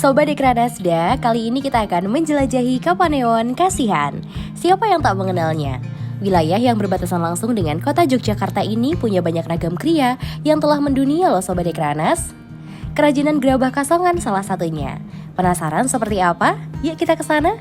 Sobat Dekranasda, kali ini kita akan menjelajahi Kapanewon Kasihan. Siapa yang tak mengenalnya? Wilayah yang berbatasan langsung dengan kota Yogyakarta ini punya banyak ragam kriya yang telah mendunia loh Sobat Dekranas. Kerajinan gerabah kasongan salah satunya. Penasaran seperti apa? Yuk kita ke sana.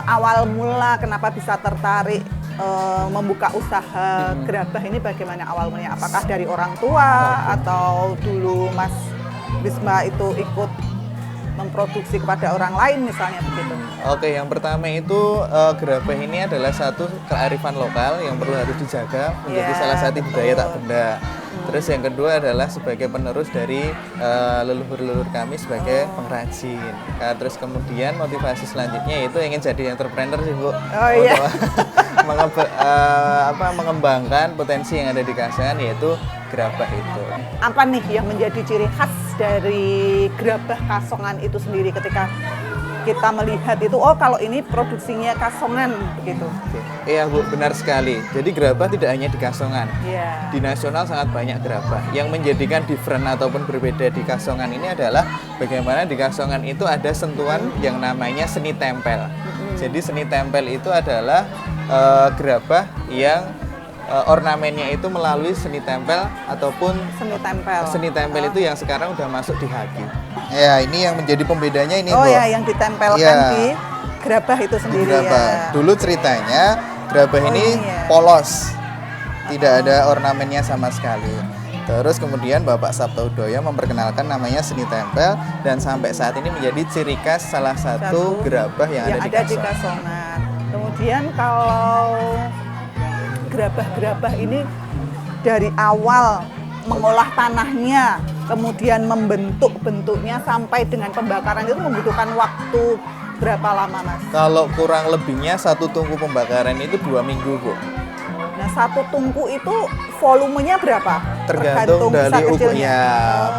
Awal mula kenapa bisa tertarik membuka usaha gerabah ini bagaimana awal mulanya? Apakah dari orang tua atau dulu Mas Bisma itu ikut memproduksi kepada orang lain misalnya begitu? Oke, yang pertama itu gerabah ini adalah satu kearifan lokal yang perlu harus dijaga menjadi salah satu budaya tak benda. Terus yang kedua adalah sebagai penerus dari leluhur-leluhur kami sebagai pengrajin. Terus kemudian motivasi selanjutnya itu ingin jadi entrepreneur sih Bu. Untuk mengembangkan potensi yang ada di Kasongan yaitu gerabah itu. Apa nih yang menjadi ciri khas dari gerabah Kasongan itu sendiri ketika kita melihat itu, oh kalau ini produksinya Kasongan begitu? Iya Bu, benar sekali. Jadi gerabah tidak hanya di Kasongan. Yeah. Di nasional sangat banyak gerabah. Yang menjadikan different ataupun berbeda di Kasongan ini adalah bagaimana di Kasongan itu ada sentuhan yang namanya seni tempel. Jadi seni tempel itu adalah gerabah yang ornamennya itu melalui seni tempel ataupun seni tempel itu yang sekarang udah masuk di haki. Ya, ini yang menjadi pembedanya ini. Oh ya, yang ditempelkan di gerabah itu sendiri ya. Dulu ceritanya gerabah ini polos, tidak ada ornamennya sama sekali. Terus kemudian Bapak Sabtoudoyo memperkenalkan namanya seni tempel dan sampai saat ini menjadi ciri khas salah satu gerabah yang ada di Kasongan. Kemudian kalau gerabah-gerabah ini dari awal mengolah tanahnya, kemudian membentuk bentuknya sampai dengan pembakaran itu membutuhkan waktu berapa lama Mas? Kalau kurang lebihnya satu tungku pembakaran itu 2 minggu Bu. Nah satu tungku itu volumenya berapa? Tergantung dari ukurannya.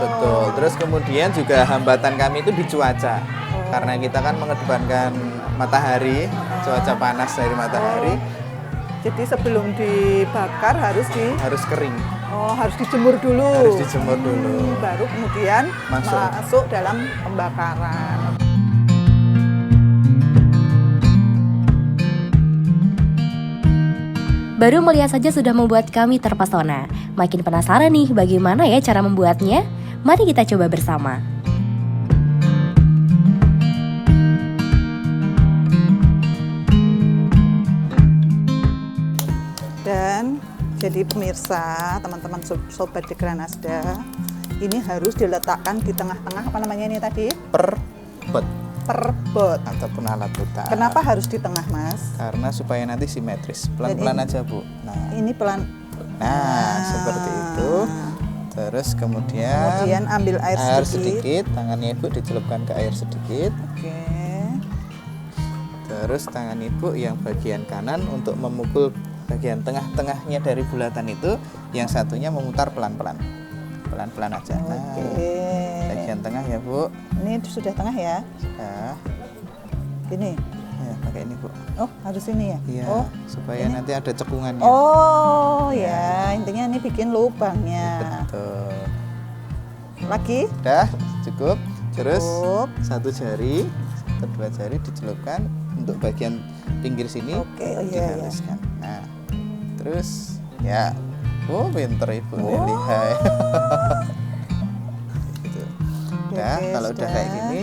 Betul. Terus kemudian juga hambatan kami itu di cuaca. Karena kita kan mengedepankan matahari, cuaca panas dari matahari. Jadi sebelum dibakar harus kering. Oh, harus dijemur dulu. Harus dijemur dulu. Baru kemudian masuk dalam pembakaran. Baru melihat saja sudah membuat kami terpesona. Makin penasaran nih bagaimana ya cara membuatnya? Mari kita coba bersama. Dan jadi pemirsa, teman-teman Sobat Dekranasda, ini harus diletakkan di tengah-tengah, apa namanya ini tadi? Perbot ataupun alat putar. Kenapa harus di tengah Mas? Karena supaya nanti simetris. Pelan-pelan aja Bu. Nah, ini pelan. Seperti itu. Terus kemudian ambil air sedikit. Tangannya Ibu dicelupkan ke air sedikit. Oke. Terus tangan Ibu yang bagian kanan untuk memukul bagian tengah-tengahnya dari bulatan itu, yang satunya memutar pelan-pelan. Pelan-pelan aja. Bagian tengah ya Bu. Ini sudah tengah ya? Sudah. Ini? Ya, pakai ini Bu. Oh, harus ini ya? Iya, supaya ini? nanti ada cekungannya. Oh ya, intinya ini bikin lubangnya. Betul. Lagi? Udah, cukup. Terus satu jari, kedua jari dicelupkan untuk bagian pinggir sini. Dihaluskan. Nah, terus ya, pinter Ibu nih, lihat. Gitu. Udah, kalau udah kayak gini,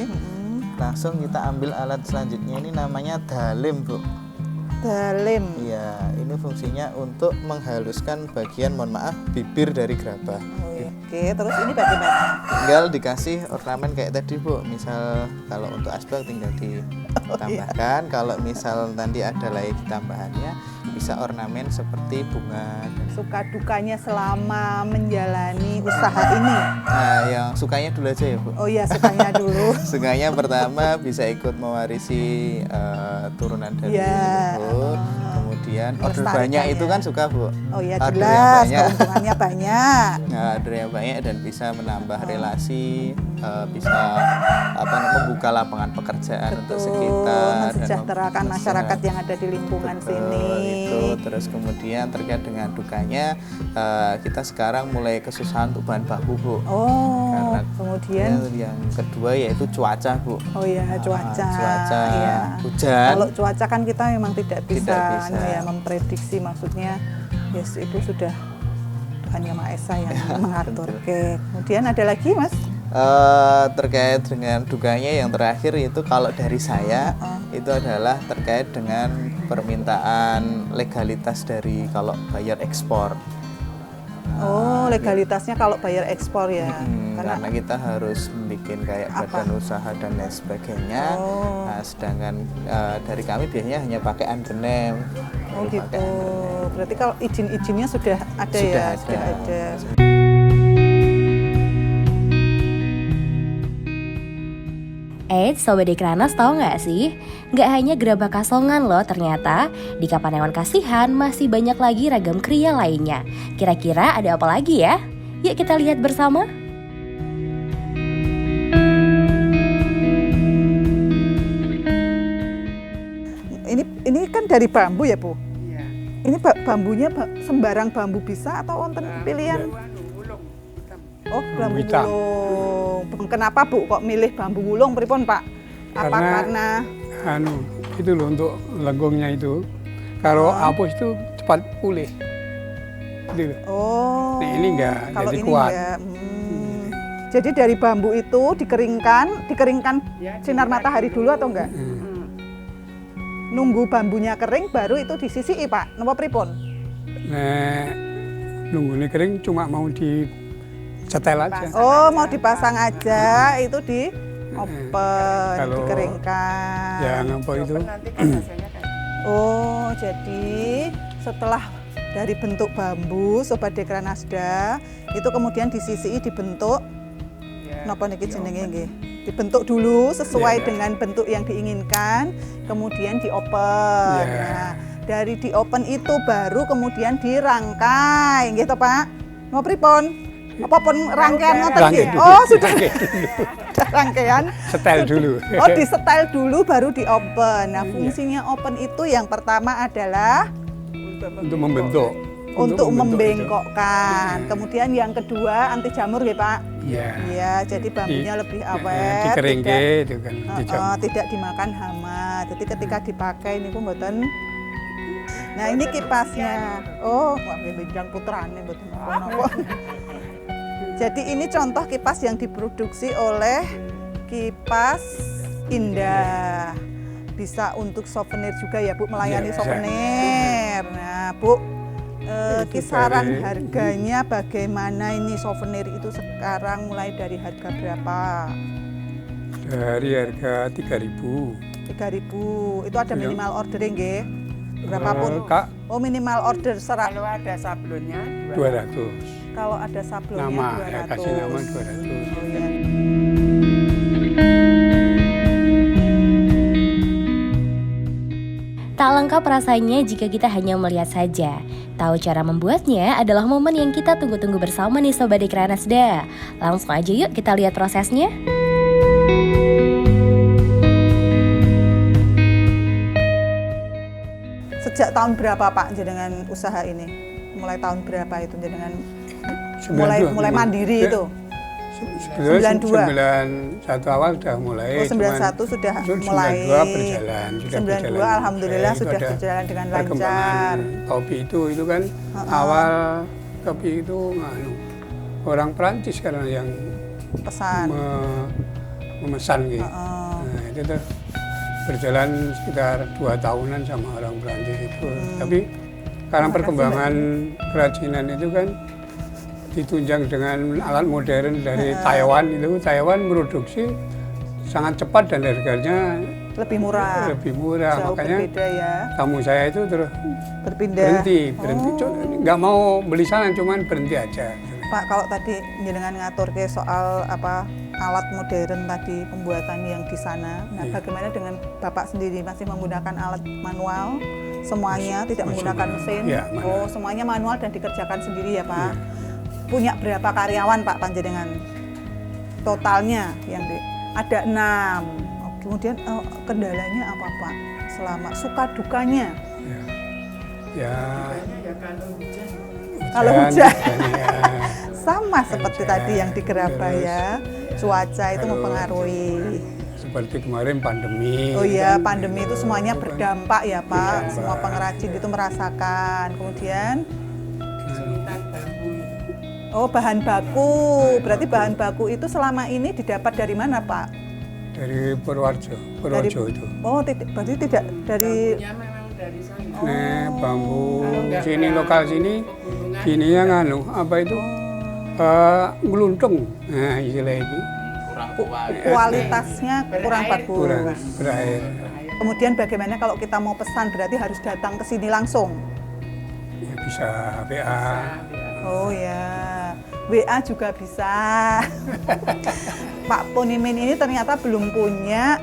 langsung kita ambil alat selanjutnya, ini namanya dalim Bu. Dalim? Iya, ini fungsinya untuk menghaluskan bagian, mohon maaf, bibir dari gerabah. Oke, terus ini bagaimana? Tinggal dikasih ornamen kayak tadi Bu. Misal kalau untuk asbak tinggal ditambahkan. Kalau misal nanti ada lagi tambahannya, bisa ornamen seperti bunga. Suka dukanya selama menjalani usaha ini? Nah, yang sukanya dulu aja ya Bu. Oh iya, sukanya dulu. Sukanya pertama bisa ikut mewarisi turunan dari leluhur. Kemudian order banyak itu kan suka Bu. Oh iya, jelas keuntungannya banyak. Nah, order yang banyak dan bisa menambah relasi, bisa membuka lapangan pekerjaan untuk sekitar, mensejahterakan masyarakat yang ada di lingkungan sini. Itu terus kemudian terkait dengan dukanya kita sekarang mulai kesusahan untuk bahan baku, Bu. Oh, Karena kemudian yang kedua yaitu cuaca, Bu. oh ya, cuaca. Cuaca, Iya. hujan. Kalau cuaca kan kita memang tidak bisa, bisa. ya, memprediksi, maksudnya yes, itu sudah Tuhan Yang Maha Esa yang mengatur. Oke. Kemudian ada lagi, Mas? Terkait dengan dukanya yang terakhir itu kalau dari saya itu adalah terkait dengan permintaan legalitas dari kalau bayar ekspor. Oh, legalitasnya kalau bayar ekspor ya. Karena kita harus bikin kayak badan usaha dan lain sebagainya. Nah, sedangkan dari kami biasanya hanya pakai undername. Oh gitu. Berarti kalau izin-izinnya sudah ada ya? Sudah ada. Sobat Dekranas tahu nggak sih? Nggak hanya gerabah kasongan loh ternyata, di Kapanewon Kasihan masih banyak lagi ragam kriya lainnya. Kira-kira ada apa lagi ya? Yuk kita lihat bersama. Ini kan dari bambu ya, Bu? Iya. Ini bambunya sembarang bambu bisa atau wonten pilihan? Oh, bambu gulung. Kenapa, Bu, kok milih bambu gulung pripun, Pak? Apa karena itu loh untuk legongnya itu. Kalau apus itu cepat pulih. Gitu. Oh. Nah, ini enggak kalau jadi ini kuat. Enggak. Jadi dari bambu itu dikeringkan sinar matahari dulu atau enggak? Nunggu bambunya kering baru itu disisiki, Pak. Napa pripun? Nah, nunggu ini kering cuma mau di setel aja. Oh, mau dipasang aja, itu di open, Kalau dikeringkan. yang apa itu? Oh, jadi setelah dari bentuk bambu, Sobat Dekranasda, itu kemudian disisiki dibentuk napa niki jenenge nggih? Dibentuk dulu sesuai dengan bentuk yang diinginkan, kemudian di-open. Nah, dari di-open itu baru kemudian dirangkai, gitu Pak. Mau pripun? Apa pun rangkaian ngoten nggih? Oh, sudah. Rangkaian. Setel dulu. Oh, di-setel dulu baru di-open. Nah, fungsinya open itu yang pertama adalah untuk membentuk. Untuk membengkokkan. Kemudian yang kedua anti jamur nggih, Pak? Iya. Iya, jadi bambunya lebih awet. Dikeringke itu kan. Tidak dimakan hama. Jadi ketika dipakai niku mboten. Nah, ini kipasnya. Oh, benjang putrane mboten napa. Jadi ini contoh kipas yang diproduksi oleh Kipas Indah. Bisa untuk souvenir juga ya, Bu, melayani souvenir. Nah, Bu, kisaran harganya bagaimana ini souvenir itu sekarang mulai dari harga berapa? Dari harga 3.000. 3.000. Itu ada minimal ordering nggih? Berapapun. Kak, Oh, minimal order serat. Kalau ada sablonnya 200. Kalau ada sablonnya Nama, 200. ya kasih nama 200. Oh, ya. Tak lengkap rasanya jika kita hanya melihat saja. Tahu cara membuatnya adalah momen yang kita tunggu-tunggu bersama nih Sobat Dekranasda. Langsung aja yuk kita lihat prosesnya. Sejak tahun berapa Pak jenengan usaha ini? Mulai tahun berapa itu jenengan 92. mulai mandiri itu? 92 awal sudah mulai. Oh, 91 sudah mulai. 92 berjalan. 92 alhamdulillah sudah berjalan dengan lancar. Kopi itu kan awal kopi itu orang Perancis karena yang Pesan. memesan gitu. Nah, itu tuh berjalan sekitar 2 tahunan sama orang Perancis itu. Tapi karena perkembangan kerajinan itu kan ditunjang dengan alat modern dari Taiwan itu. Taiwan produksi sangat cepat dan harganya lebih murah. Jauh makanya berbeda ya. tamu saya itu terus Berpindah. berhenti, nggak mau beli sana, cuman berhenti aja. Pak, kalau tadi jenengan ngatur ke soal alat modern tadi pembuatan yang di sana, nah bagaimana dengan Bapak sendiri masih menggunakan alat manual semuanya, tidak menggunakan mesin? Ya, oh, semuanya manual dan dikerjakan sendiri ya Pak. Punya berapa karyawan Pak panjenengan? Totalnya yang ada 6. Kemudian kendalanya apa Pak? Selama suka dukanya? Ya. Ya, Kalau hujan. ya. Sama seperti Hujan, tadi yang di Gerabah terus ya, cuaca itu kalau- mempengaruhi. Seperti kemarin pandemi. Oh iya, kan, pandemi itu semuanya kan berdampak ya Pak. berdampak. Semua pengrajin itu merasakan. Kemudian, oh bahan baku. Berarti bahan baku itu selama ini didapat dari mana Pak? Dari Purworejo itu. Oh, berarti tidak dari. Nah, bambu sini lokal sini, gini yang apa itu ngeluntung. Nah, istilah itu Kualitasnya kurang bagus. kurang berair. Kemudian bagaimana kalau kita mau pesan berarti harus datang ke sini langsung? Ya, bisa WA. Oh ya, WA juga bisa. Pak Ponimin ini ternyata belum punya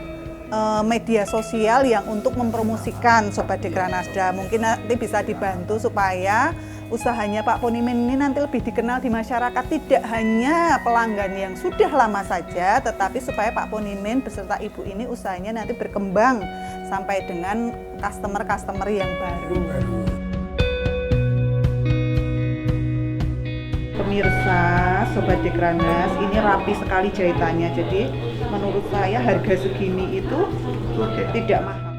media sosial yang untuk mempromosikan Sobat Dekranasda. Mungkin nanti bisa dibantu supaya usahanya Pak Ponimin ini nanti lebih dikenal di masyarakat, tidak hanya pelanggan yang sudah lama saja, tetapi supaya Pak Ponimin beserta Ibu ini usahanya nanti berkembang sampai dengan customer-customer yang baru. Pemirsa Sobat Dekranas, ini rapi sekali jahitannya. Jadi menurut saya harga segini itu tidak mahal.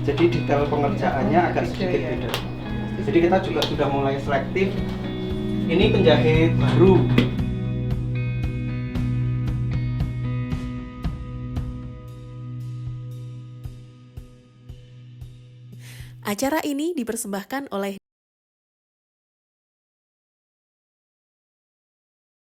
Jadi detail pengerjaannya agak sedikit beda. Jadi kita juga sudah mulai selektif. Ini penjahit baru. Acara ini dipersembahkan oleh